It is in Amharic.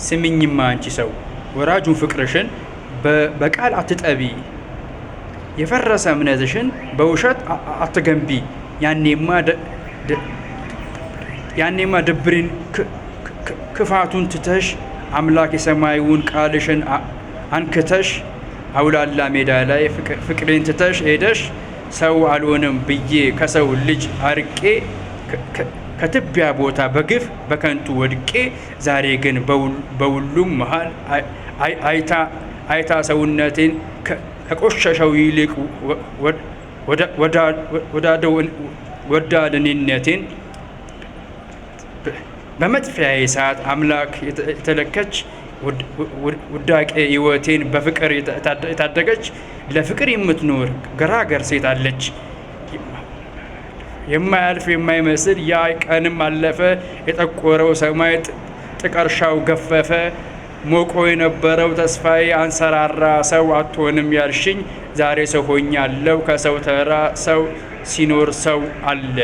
ስሚኝማ አንቺ ሰው ወራጁን ፍቅርሽን በቃል አትጠቢ፣ የፈረሰ እምነትሽን በውሸት አትገንቢ። ያኔማ ድብሪን ክፋቱን ትተሽ አምላክ የሰማዩን ቃልሽን አንክተሽ አውላላ ሜዳ ላይ ፍቅሬን ትተሽ ሄደሽ ሰው አልሆንም ብዬ ከሰው ልጅ አርቄ ከትቢያ ቦታ በግፍ በከንቱ ወድቄ ዛሬ ግን በሁሉም መሃል አይታ ሰውነቴን ከቆሸሸው ይልቅ ወዳድነቴን በመጥፊያዬ ሰዓት አምላክ የተለከች ውዳቄ ሕይወቴን በፍቅር የታደገች ለፍቅር የምትኖር ገራገር ሴት አለች። የማያልፍ የማይመስል ያ ቀንም አለፈ። የጠቆረው ሰማይ ጥቀርሻው ገፈፈ። ሞቆ የነበረው ተስፋዬ አንሰራራ። ሰው አትሆንም ያልሽኝ ዛሬ ሰው ሆኛለሁ። ከሰው ተራ ሰው ሲኖር ሰው አለ።